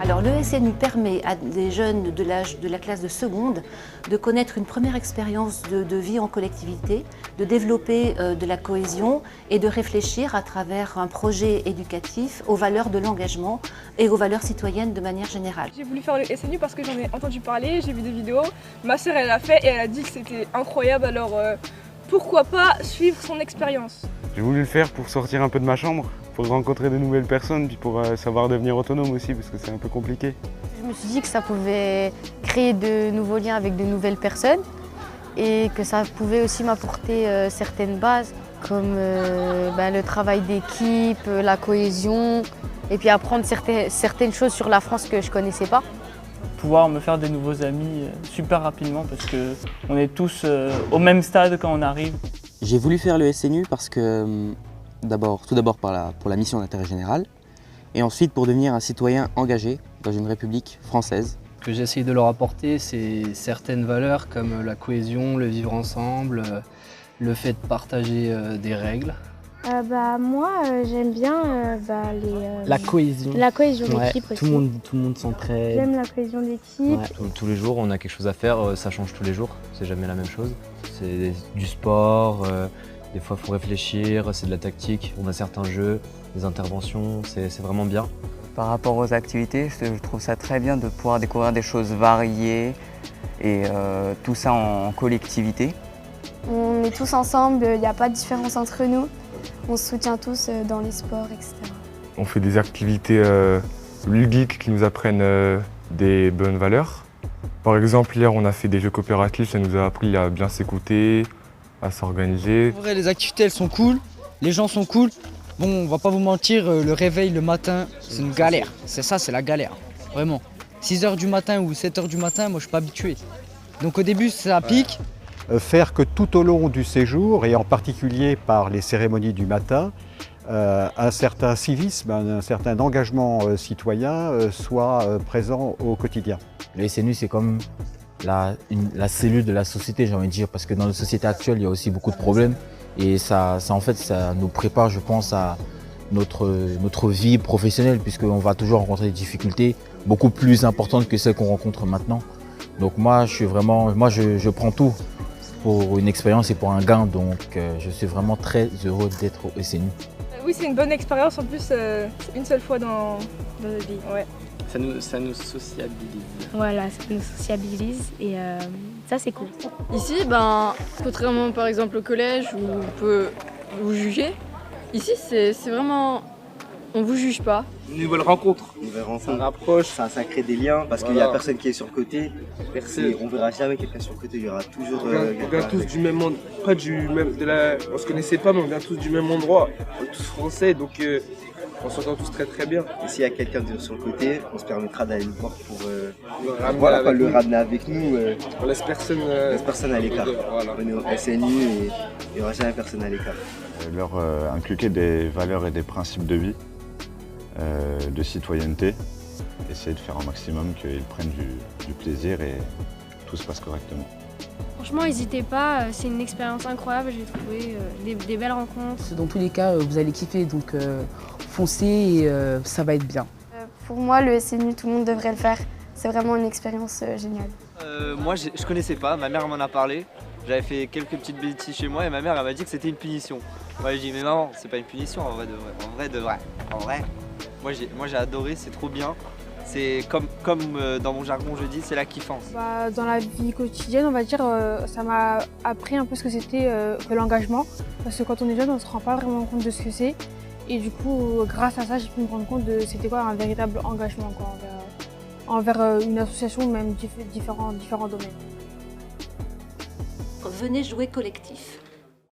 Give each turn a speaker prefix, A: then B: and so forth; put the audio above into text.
A: Alors le SNU permet à des jeunes de la classe de seconde de connaître une première expérience de vie en collectivité, de développer de la cohésion et de réfléchir à travers un projet éducatif aux valeurs de l'engagement et aux valeurs citoyennes de manière générale.
B: J'ai voulu faire le SNU parce que j'en ai entendu parler, j'ai vu des vidéos, ma sœur elle l'a fait et elle a dit que c'était incroyable, alors pourquoi pas suivre son expérience.
C: J'ai voulu le faire pour sortir un peu de ma chambre, pour rencontrer de nouvelles personnes, puis pour savoir devenir autonome aussi, parce que c'est un peu compliqué.
D: Je me suis dit que ça pouvait créer de nouveaux liens avec de nouvelles personnes et que ça pouvait aussi m'apporter certaines bases comme le travail d'équipe, la cohésion et puis apprendre certaines choses sur la France que je ne connaissais pas.
E: Pouvoir me faire des nouveaux amis super rapidement parce qu'on est tous au même stade quand on arrive.
F: J'ai voulu faire le SNU parce que tout d'abord pour la mission d'intérêt général et ensuite pour devenir un citoyen engagé dans une république française.
G: Ce que j'ai essayé de leur apporter, c'est certaines valeurs comme la cohésion, le vivre ensemble, le fait de partager des règles.
H: Moi, j'aime bien
I: la cohésion.
H: La cohésion d'équipe aussi.
I: Tout le monde s'entraide.
H: J'aime la cohésion d'équipe.
J: Ouais. Tous les jours, on a quelque chose à faire, ça change tous les jours, c'est jamais la même chose. C'est du sport, des fois il faut réfléchir, c'est de la tactique, on a certains jeux, des interventions, c'est vraiment bien.
K: Par rapport aux activités, je trouve ça très bien de pouvoir découvrir des choses variées et tout ça en collectivité.
H: On est tous ensemble, il n'y a pas de différence entre nous. On se soutient tous dans les sports, etc.
C: On fait des activités ludiques qui nous apprennent des bonnes valeurs. Par exemple, hier, on a fait des jeux coopératifs, ça nous a appris à bien s'écouter, à s'organiser.
I: En vrai, les activités, elles sont cool, les gens sont cool. Bon, on va pas vous mentir, le réveil le matin, c'est une galère. C'est la galère, vraiment. 6 h du matin ou 7 h du matin, moi je suis pas habitué. Donc au début, ça pique.
L: Faire que tout au long du séjour, et en particulier par les cérémonies du matin, un certain civisme, un certain engagement citoyen soit présent au quotidien.
J: Le SNU, c'est comme la cellule de la société, j'ai envie de dire, parce que dans la société actuelle, il y a aussi beaucoup de problèmes. Et ça nous prépare, je pense, à notre vie professionnelle, puisqu'on va toujours rencontrer des difficultés beaucoup plus importantes que celles qu'on rencontre maintenant. Donc moi, je prends tout pour une expérience et pour un gain, donc je suis vraiment très heureux d'être au SNU.
B: Oui, c'est une bonne expérience, en plus une seule fois dans notre vie. Ouais.
E: Ça nous sociabilise.
H: Voilà, ça nous sociabilise et ça c'est cool.
M: Ici, contrairement par exemple au collège où on peut vous juger, ici c'est vraiment, on vous juge pas.
N: Une nouvelle rencontre.
O: Ça rapproche, ça crée des liens parce qu'il n'y a personne qui est sur le côté. On verra jamais quelqu'un sur le côté, il y aura toujours.
N: On vient tous du même endroit, on se connaissait pas mais on vient tous du même endroit. On est tous français donc on s'entend tous très très bien.
O: Et s'il y a quelqu'un sur le côté, on se permettra d'aller le voir pour le ramener avec nous.
N: On laisse personne
O: à l'écart. On est au SNU et il n'y aura jamais personne à l'écart.
P: Leur inculquer des valeurs et des principes de vie, de citoyenneté, essayer de faire un maximum qu'ils prennent du plaisir et tout se passe correctement.
H: Franchement, n'hésitez pas, c'est une expérience incroyable, j'ai trouvé des belles rencontres.
I: Dans tous les cas, vous allez kiffer, donc foncez et ça va être bien.
H: Pour moi, le SNU, tout le monde devrait le faire. C'est vraiment une expérience géniale.
Q: Moi, je connaissais pas, ma mère m'en a parlé. J'avais fait quelques petites bêtises chez moi et ma mère elle m'a dit que c'était une punition. Moi j'ai dit mais maman, c'est pas une punition en vrai de vrai. En vrai, moi j'ai adoré, c'est trop bien. C'est comme dans mon jargon je dis, c'est la kiffance.
B: Dans la vie quotidienne, on va dire, ça m'a appris un peu ce que c'était que l'engagement. Parce que quand on est jeune, on se rend pas vraiment compte de ce que c'est. Et du coup, grâce à ça, j'ai pu me rendre compte de c'était quoi un véritable engagement envers une association ou même différents domaines.
A: Venez jouer collectif.